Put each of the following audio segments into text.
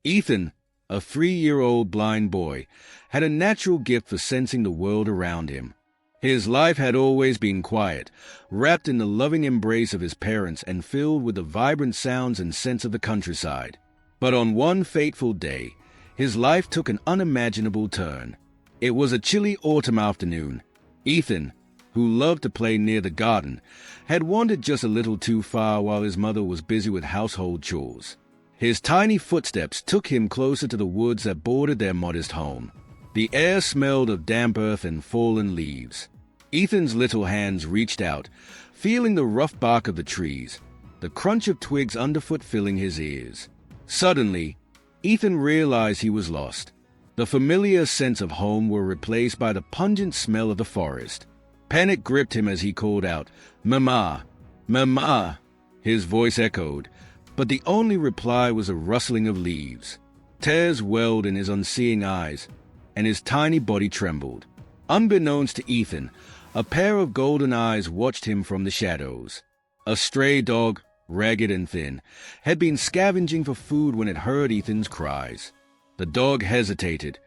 Ethan, a 3-year-old blind boy, had a natural gift for sensing the world around him. His life had always been quiet, wrapped in the loving embrace of his parents and filled with the vibrant sounds and scents of the countryside. But on one fateful day, his life took an unimaginable turn. It was a chilly autumn afternoon. Ethan, who loved to play near the garden, had wandered just a little too far while his mother was busy with household chores. His tiny footsteps took him closer to the woods that bordered their modest home. The air smelled of damp earth and fallen leaves. Ethan's little hands reached out, feeling the rough bark of the trees, the crunch of twigs underfoot filling his ears. Suddenly, Ethan realized he was lost. The familiar sense of home were replaced by the pungent smell of the forest. Panic gripped him as he called out, "Mama! Mama!" His voice echoed, but the only reply was a rustling of leaves. Tears welled in his unseeing eyes, and his tiny body trembled. Unbeknownst to Ethan, a pair of golden eyes watched him from the shadows. A stray dog, ragged and thin, had been scavenging for food when it heard Ethan's cries. The dog hesitated,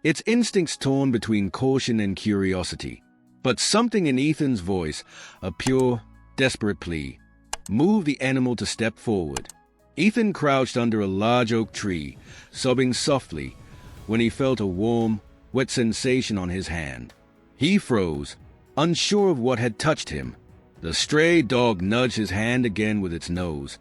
its instincts torn between caution and curiosity. But something in Ethan's voice, a pure, desperate plea, moved the animal to step forward. Ethan crouched under a large oak tree, sobbing softly, when he felt a warm, wet sensation on his hand. He froze, unsure of what had touched him. The stray dog nudged his hand again with its nose,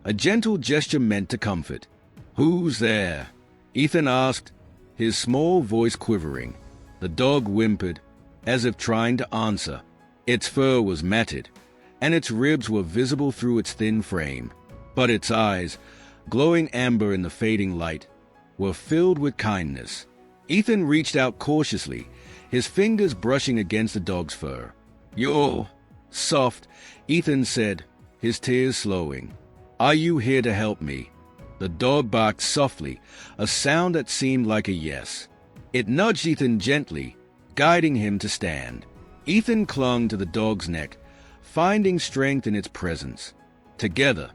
a gentle gesture meant to comfort. "Who's there?" Ethan asked, his small voice quivering. The dog whimpered, as if trying to answer. Its fur was matted, and its ribs were visible through its thin frame. But its eyes, glowing amber in the fading light, were filled with kindness. Ethan reached out cautiously, his fingers brushing against the dog's fur. "You're soft," Ethan said, his tears slowing. "Are you here to help me?" The dog barked softly, a sound that seemed like a yes. It nudged Ethan gently, guiding him to stand. Ethan clung to the dog's neck, finding strength in its presence. Together,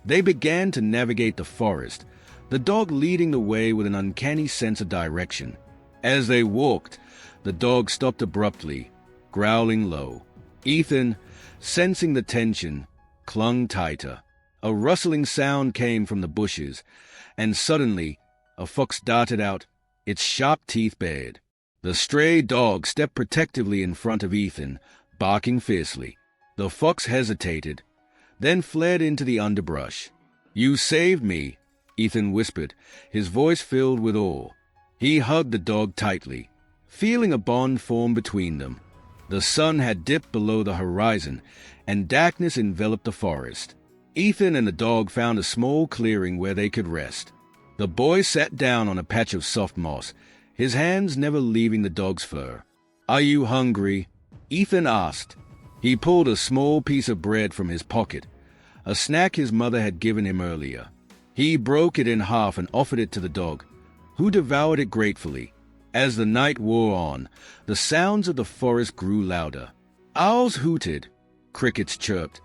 they began to navigate the forest, the dog leading the way with an uncanny sense of direction. As they walked, the dog stopped abruptly, growling low. Ethan, sensing the tension, clung tighter. A rustling sound came from the bushes, and suddenly a fox darted out, its sharp teeth bared. The stray dog stepped protectively in front of Ethan, barking fiercely. The fox hesitated, then fled into the underbrush. "You saved me," Ethan whispered, his voice filled with awe. He hugged the dog tightly, feeling a bond form between them. The sun had dipped below the horizon, and darkness enveloped the forest. Ethan and the dog found a small clearing where they could rest. The boy sat down on a patch of soft moss, his hands never leaving the dog's fur. "Are you hungry?" Ethan asked. He pulled a small piece of bread from his pocket, a snack his mother had given him earlier. He broke it in half and offered it to the dog, who devoured it gratefully. As the night wore on, the sounds of the forest grew louder. Owls hooted, crickets chirped,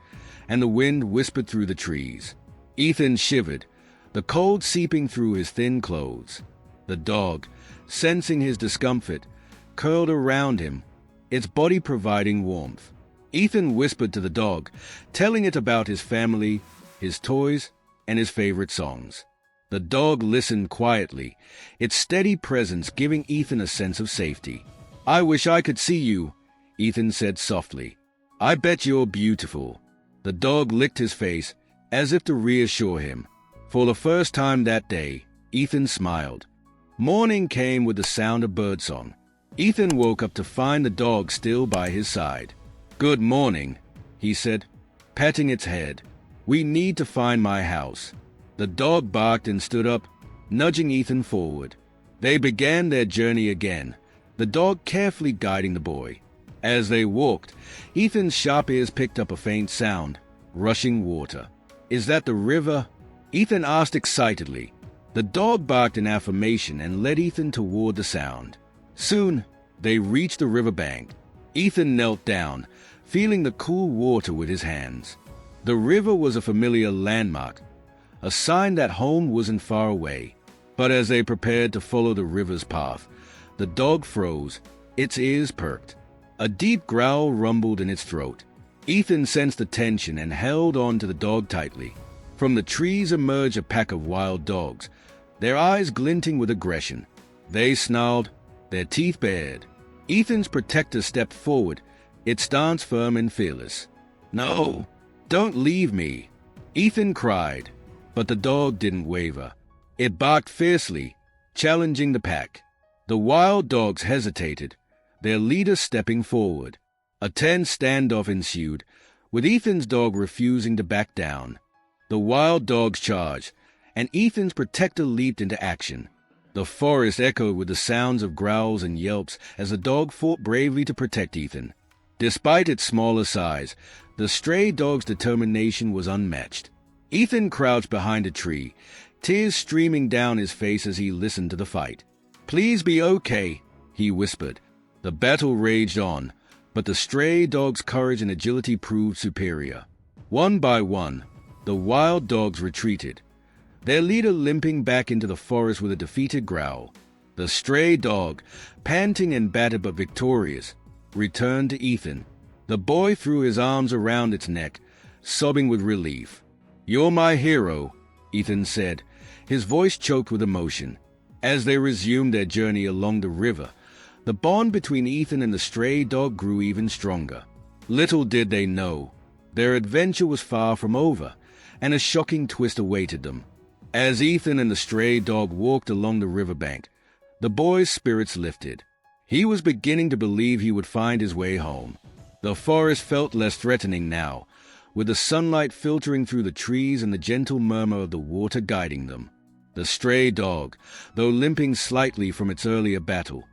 and the wind whispered through the trees. Ethan shivered, the cold seeping through his thin clothes. The dog, sensing his discomfort, curled around him, its body providing warmth. Ethan whispered to the dog, telling it about his family, his toys, and his favorite songs. The dog listened quietly, its steady presence giving Ethan a sense of safety. "I wish I could see you," Ethan said softly. "I bet you're beautiful." The dog licked his face, as if to reassure him. For the first time that day, Ethan smiled. Morning came with the sound of birdsong. Ethan woke up to find the dog still by his side. "Good morning," he said, patting its head. "We need to find my house." The dog barked and stood up, nudging Ethan forward. They began their journey again, the dog carefully guiding the boy. As they walked, Ethan's sharp ears picked up a faint sound, rushing water. "Is that the river?" Ethan asked excitedly. The dog barked in affirmation and led Ethan toward the sound. Soon, they reached the riverbank. Ethan knelt down, feeling the cool water with his hands. The river was a familiar landmark, a sign that home wasn't far away. But as they prepared to follow the river's path, the dog froze, its ears perked. A deep growl rumbled in its throat. Ethan sensed the tension and held on to the dog tightly. From the trees emerged a pack of wild dogs, their eyes glinting with aggression. They snarled, their teeth bared. Ethan's protector stepped forward, its stance firm and fearless. "No, don't leave me," Ethan cried, but the dog didn't waver. It barked fiercely, challenging the pack. The wild dogs hesitated, their leader stepping forward. A tense standoff ensued, with Ethan's dog refusing to back down. The wild dogs charged, and Ethan's protector leaped into action. The forest echoed with the sounds of growls and yelps as the dog fought bravely to protect Ethan. Despite its smaller size, the stray dog's determination was unmatched. Ethan crouched behind a tree, tears streaming down his face as he listened to the fight. "Please be okay," he whispered. The battle raged on, but the stray dog's courage and agility proved superior. One by one, the wild dogs retreated, their leader limping back into the forest with a defeated growl. The stray dog, panting and battered but victorious, returned to Ethan. The boy threw his arms around its neck, sobbing with relief. "You're my hero," Ethan said, his voice choked with emotion. As they resumed their journey along the river, the bond between Ethan and the stray dog grew even stronger. Little did they know, their adventure was far from over, and a shocking twist awaited them. As Ethan and the stray dog walked along the riverbank, the boy's spirits lifted. He was beginning to believe he would find his way home. The forest felt less threatening now, with the sunlight filtering through the trees and the gentle murmur of the water guiding them. The stray dog, though limping slightly from its earlier battle,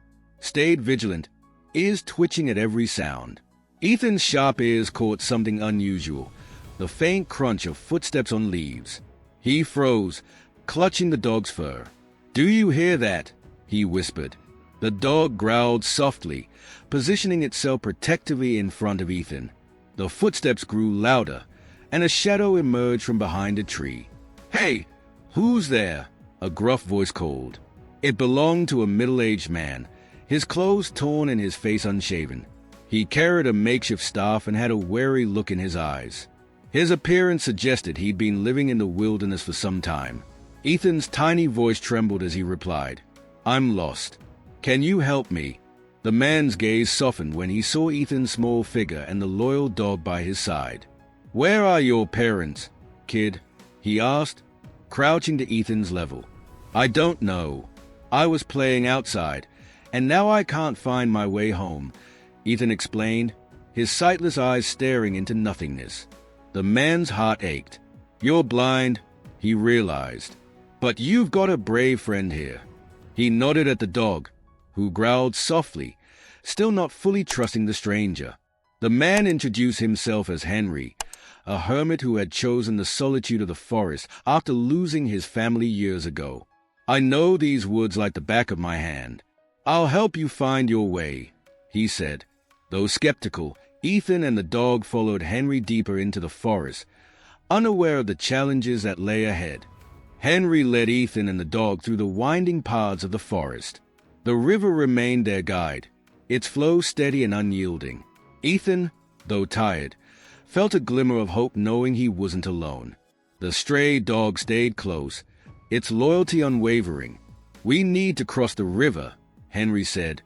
stayed vigilant, ears twitching at every sound. Ethan's sharp ears caught something unusual, the faint crunch of footsteps on leaves. He froze, clutching the dog's fur. "Do you hear that?" he whispered. The dog growled softly, positioning itself protectively in front of Ethan. The footsteps grew louder, and a shadow emerged from behind a tree. "Hey, who's there?" a gruff voice called. It belonged to a middle-aged man, his clothes torn and his face unshaven. He carried a makeshift staff and had a wary look in his eyes. His appearance suggested he'd been living in the wilderness for some time. Ethan's tiny voice trembled as he replied, "I'm lost. Can you help me?" The man's gaze softened when he saw Ethan's small figure and the loyal dog by his side. "Where are your parents, kid?" he asked, crouching to Ethan's level. "I don't know. I was playing outside, and now I can't find my way home," Ethan explained, his sightless eyes staring into nothingness. The man's heart ached. "You're blind," he realized, "but you've got a brave friend here." He nodded at the dog, who growled softly, still not fully trusting the stranger. The man introduced himself as Henry, a hermit who had chosen the solitude of the forest after losing his family years ago. "I know these woods like the back of my hand. I'll help you find your way," he said. Though skeptical, Ethan and the dog followed Henry deeper into the forest, unaware of the challenges that lay ahead. Henry led Ethan and the dog through the winding paths of the forest. The river remained their guide, its flow steady and unyielding. Ethan, though tired, felt a glimmer of hope knowing he wasn't alone. The stray dog stayed close, its loyalty unwavering. "We need to cross the river," Henry said,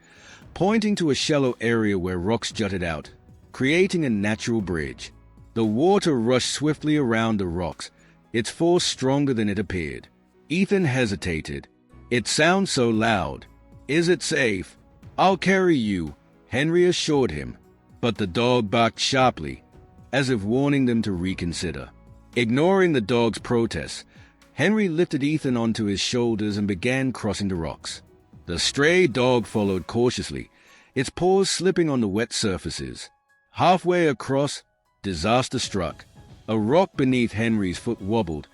pointing to a shallow area where rocks jutted out, creating a natural bridge. The water rushed swiftly around the rocks, its force stronger than it appeared. Ethan hesitated. "It sounds so loud. Is it safe?" "I'll carry you," Henry assured him, but the dog barked sharply, as if warning them to reconsider. Ignoring the dog's protests, Henry lifted Ethan onto his shoulders and began crossing the rocks. The stray dog followed cautiously, its paws slipping on the wet surfaces. Halfway across, disaster struck. A rock beneath Henry's foot wobbled,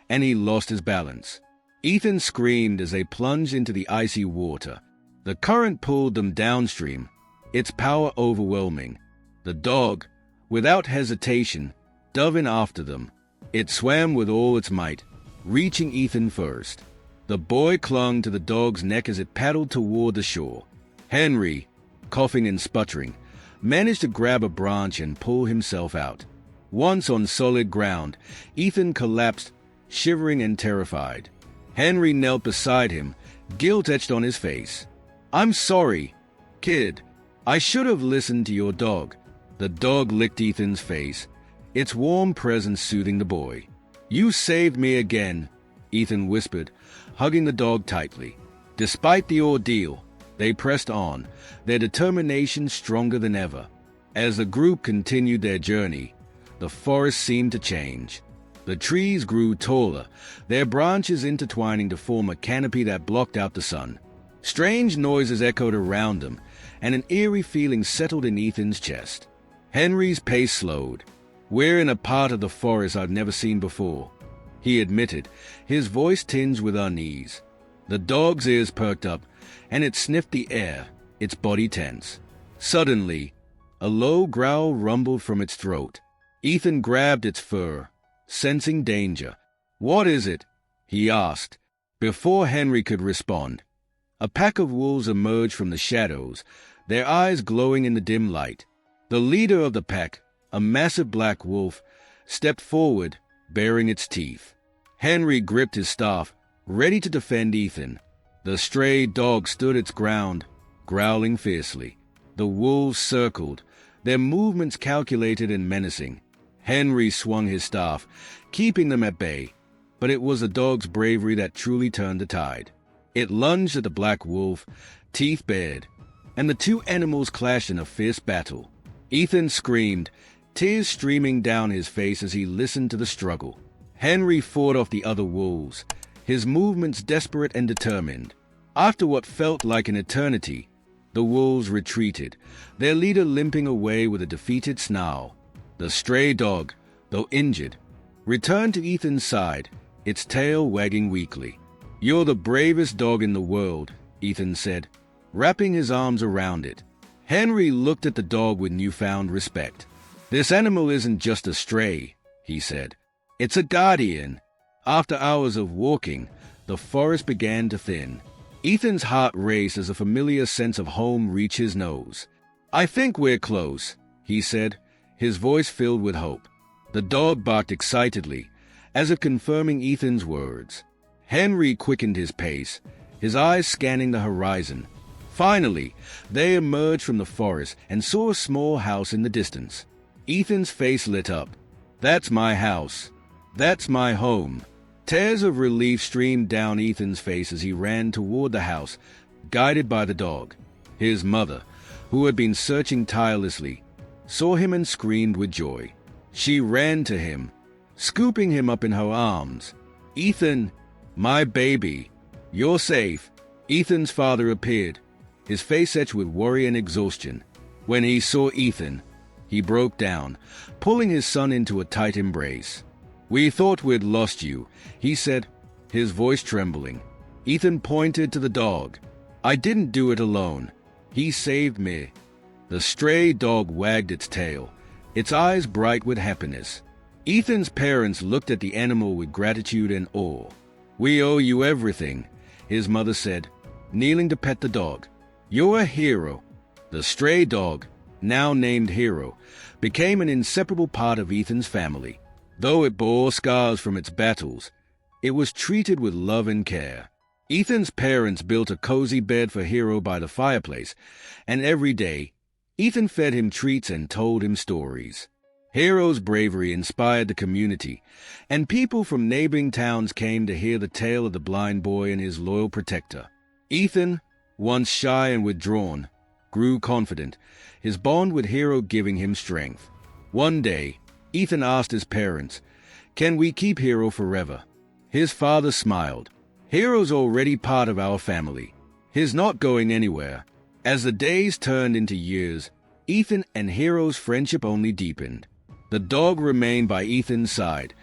and he lost his balance. Ethan screamed as they plunged into the icy water. The current pulled them downstream, its power overwhelming. The dog, without hesitation, dove in after them. It swam with all its might, reaching Ethan first. The boy clung to the dog's neck as it paddled toward the shore. Henry, coughing and sputtering, managed to grab a branch and pull himself out. Once on solid ground, Ethan collapsed, shivering and terrified. Henry knelt beside him, guilt etched on his face. "I'm sorry, kid. I should have listened to your dog." The dog licked Ethan's face, its warm presence soothing the boy. "You saved me again," Ethan whispered, hugging the dog tightly. Despite the ordeal, they pressed on, their determination stronger than ever. As the group continued their journey, the forest seemed to change. The trees grew taller, their branches intertwining to form a canopy that blocked out the sun. Strange noises echoed around them, and an eerie feeling settled in Ethan's chest. Henry's pace slowed. "We're in a part of the forest I've never seen before," he admitted, his voice tinged with unease. The dog's ears perked up, and it sniffed the air, its body tense. Suddenly, a low growl rumbled from its throat. Ethan grabbed its fur, sensing danger. "What is it?" he asked. Before Henry could respond, a pack of wolves emerged from the shadows, their eyes glowing in the dim light. The leader of the pack, a massive black wolf, stepped forward, baring its teeth. Henry gripped his staff, ready to defend Ethan. The stray dog stood its ground, growling fiercely. The wolves circled, their movements calculated and menacing. Henry swung his staff, keeping them at bay, but it was the dog's bravery that truly turned the tide. It lunged at the black wolf, teeth bared, and the two animals clashed in a fierce battle. Ethan screamed, tears streaming down his face as he listened to the struggle. Henry fought off the other wolves, his movements desperate and determined. After what felt like an eternity, the wolves retreated, their leader limping away with a defeated snarl. The stray dog, though injured, returned to Ethan's side, its tail wagging weakly. "You're the bravest dog in the world," Ethan said, wrapping his arms around it. Henry looked at the dog with newfound respect. "This animal isn't just a stray," he said. "It's a guardian." After hours of walking, the forest began to thin. Ethan's heart raced as a familiar sense of home reached his nose. "I think we're close," he said, his voice filled with hope. The dog barked excitedly, as if confirming Ethan's words. Henry quickened his pace, his eyes scanning the horizon. Finally, they emerged from the forest and saw a small house in the distance. Ethan's face lit up. "That's my house. That's my home." Tears of relief streamed down Ethan's face as he ran toward the house, guided by the dog. His mother, who had been searching tirelessly, saw him and screamed with joy. She ran to him, scooping him up in her arms. "Ethan, my baby, you're safe." Ethan's father appeared, his face etched with worry and exhaustion. When he saw Ethan, he broke down, pulling his son into a tight embrace. "We thought we'd lost you," he said, his voice trembling. Ethan pointed to the dog. "I didn't do it alone. He saved me." The stray dog wagged its tail, its eyes bright with happiness. Ethan's parents looked at the animal with gratitude and awe. "We owe you everything," his mother said, kneeling to pet the dog. "You're a hero." The stray dog, now named Hero, became an inseparable part of Ethan's family. Though it bore scars from its battles, it was treated with love and care. Ethan's parents built a cozy bed for Hero by the fireplace, and every day, Ethan fed him treats and told him stories. Hero's bravery inspired the community, and people from neighboring towns came to hear the tale of the blind boy and his loyal protector. Ethan, once shy and withdrawn, grew confident, his bond with Hero giving him strength. One day, Ethan asked his parents, "Can we keep Hero forever?" His father smiled. "Hero's already part of our family. He's not going anywhere." As the days turned into years, Ethan and Hero's friendship only deepened. The dog remained by Ethan's side,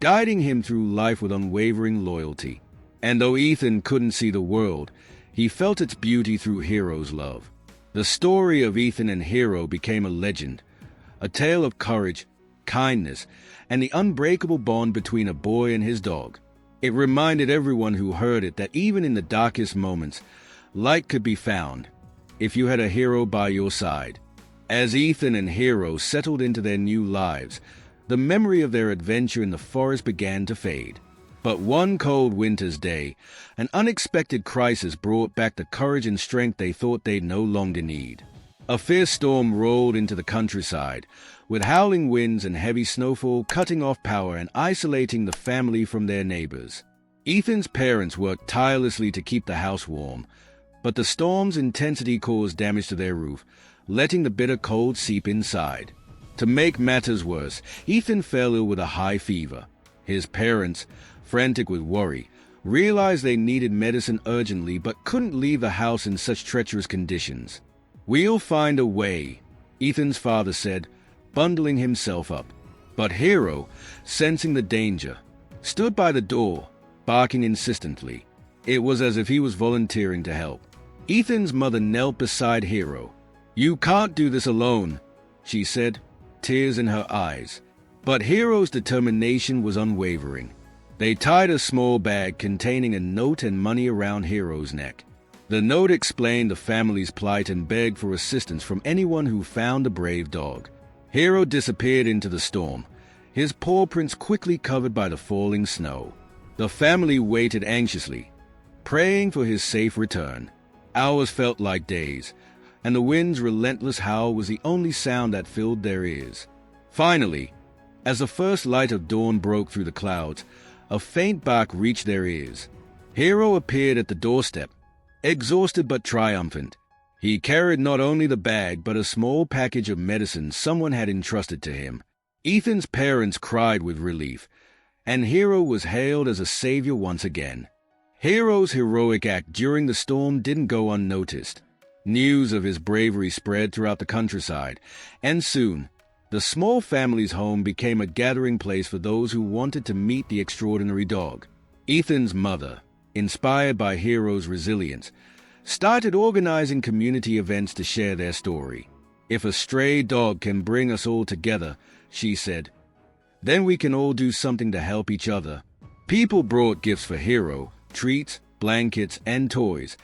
guiding him through life with unwavering loyalty. And though Ethan couldn't see the world, he felt its beauty through Hero's love. The story of Ethan and Hero became a legend, a tale of courage, kindness, and the unbreakable bond between a boy and his dog. It reminded everyone who heard it that even in the darkest moments, light could be found if you had a hero by your side. As Ethan and Hero settled into their new lives, the memory of their adventure in the forest began to fade. But one cold winter's day, an unexpected crisis brought back the courage and strength they thought they'd no longer need. A fierce storm rolled into the countryside, with howling winds and heavy snowfall cutting off power and isolating the family from their neighbors. Ethan's parents worked tirelessly to keep the house warm, but the storm's intensity caused damage to their roof, letting the bitter cold seep inside. To make matters worse, Ethan fell ill with a high fever. His parents, frantic with worry, realized they needed medicine urgently but couldn't leave the house in such treacherous conditions. "We'll find a way," Ethan's father said, bundling himself up. But Hero, sensing the danger, stood by the door, barking insistently. It was as if he was volunteering to help. Ethan's mother knelt beside Hero. "You can't do this alone," she said, tears in her eyes. But Hero's determination was unwavering. They tied a small bag containing a note and money around Hero's neck. The note explained the family's plight and begged for assistance from anyone who found a brave dog. Hero disappeared into the storm, his paw prints quickly covered by the falling snow. The family waited anxiously, praying for his safe return. Hours felt like days, and the wind's relentless howl was the only sound that filled their ears. Finally, as the first light of dawn broke through the clouds, a faint bark reached their ears. Hero appeared at the doorstep, exhausted but triumphant. He carried not only the bag but a small package of medicine someone had entrusted to him. Ethan's parents cried with relief, and Hero was hailed as a savior once again. Hero's heroic act during the storm didn't go unnoticed. News of his bravery spread throughout the countryside, and soon, the small family's home became a gathering place for those who wanted to meet the extraordinary dog. Ethan's mother, inspired by Hero's resilience, started organizing community events to share their story. "If a stray dog can bring us all together," she said, "then we can all do something to help each other." People brought gifts for Hero, treats, blankets, and toys,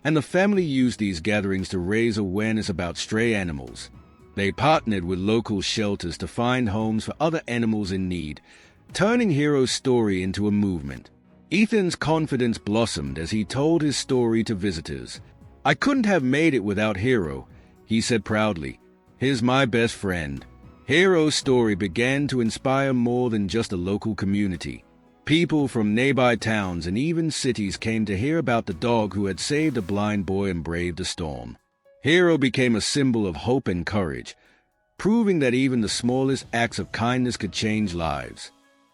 and the family used these gatherings to raise awareness about stray animals. They partnered with local shelters to find homes for other animals in need, turning Hero's story into a movement. Ethan's confidence blossomed as he told his story to visitors. "I couldn't have made it without Hero," he said proudly. "He's my best friend." Hero's story began to inspire more than just a local community. People from nearby towns and even cities came to hear about the dog who had saved a blind boy and braved the storm. Hero became a symbol of hope and courage, proving that even the smallest acts of kindness could change lives.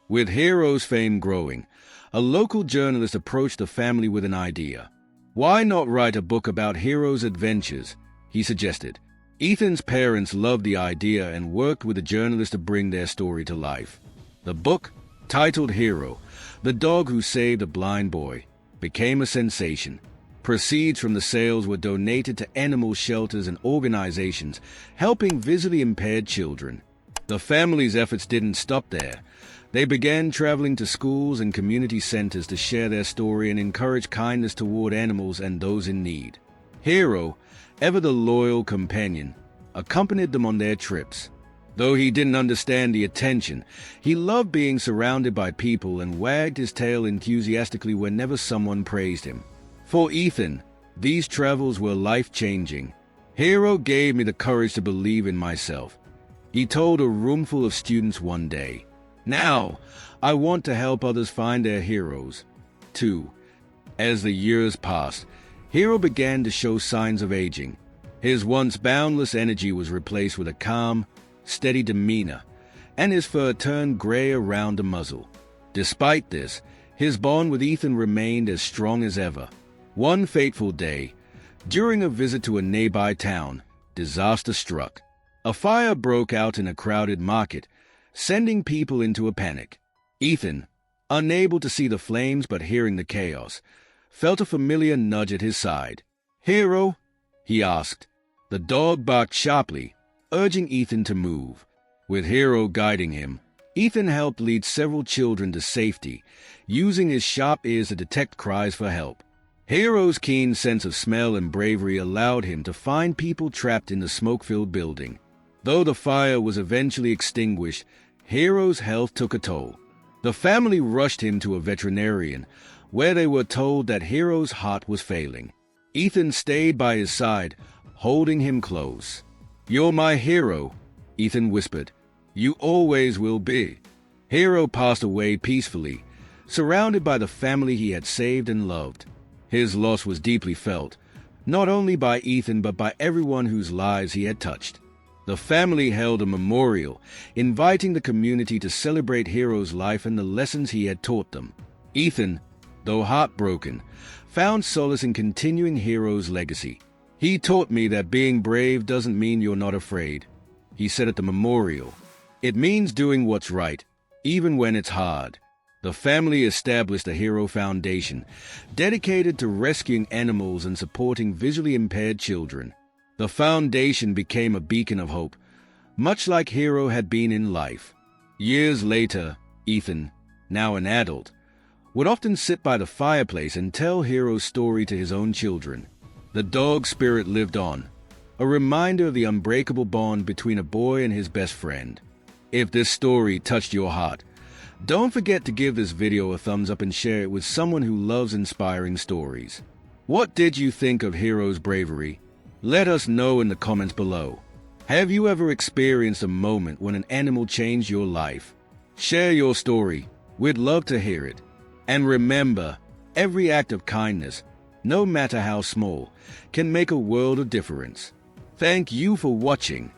With Hero's fame growing, a local journalist approached the family with an idea. "Why not write a book about Hero's adventures?" he suggested. Ethan's parents loved the idea and worked with the journalist to bring their story to life. The book, titled Hero, the Dog Who Saved a Blind Boy, became a sensation. Proceeds from the sales were donated to animal shelters and organizations helping visually impaired children. The family's efforts didn't stop there. They began traveling to schools and community centers to share their story and encourage kindness toward animals and those in need. Hero, ever the loyal companion, accompanied them on their trips. Though he didn't understand the attention, he loved being surrounded by people and wagged his tail enthusiastically whenever someone praised him. For Ethan, these travels were life-changing. "Hero gave me the courage to believe in myself," he told a roomful of students one day. "Now, I want to help others find their heroes, too." As the years passed, Hero began to show signs of aging. His once boundless energy was replaced with a calm, steady demeanor, and his fur turned gray around the muzzle. Despite this, his bond with Ethan remained as strong as ever. One fateful day, during a visit to a nearby town, disaster struck. A fire broke out in a crowded market, sending people into a panic. Ethan, unable to see the flames but hearing the chaos, felt a familiar nudge at his side. "Hero?" he asked. The dog barked sharply, urging Ethan to move. With Hero guiding him, Ethan helped lead several children to safety, using his sharp ears to detect cries for help. Hero's keen sense of smell and bravery allowed him to find people trapped in the smoke-filled building. Though the fire was eventually extinguished, Hero's health took a toll. The family rushed him to a veterinarian, where they were told that Hero's heart was failing. Ethan stayed by his side, holding him close. "You're my hero," Ethan whispered. "You always will be." Hero passed away peacefully, surrounded by the family he had saved and loved. His loss was deeply felt, not only by Ethan but by everyone whose lives he had touched. The family held a memorial, inviting the community to celebrate Hero's life and the lessons he had taught them. Ethan, though heartbroken, found solace in continuing Hero's legacy. "He taught me that being brave doesn't mean you're not afraid," he said at the memorial. "It means doing what's right, even when it's hard." The family established a Hero Foundation, dedicated to rescuing animals and supporting visually impaired children. The foundation became a beacon of hope, much like Hero had been in life. Years later, Ethan, now an adult, would often sit by the fireplace and tell Hero's story to his own children. The dog spirit lived on, a reminder of the unbreakable bond between a boy and his best friend. If this story touched your heart, don't forget to give this video a thumbs up and share it with someone who loves inspiring stories. What did you think of Hero's bravery? Let us know in the comments below. Have you ever experienced a moment when an animal changed your life? Share your story. We'd love to hear it. And remember, every act of kindness, no matter how small, can make a world of difference. Thank you for watching.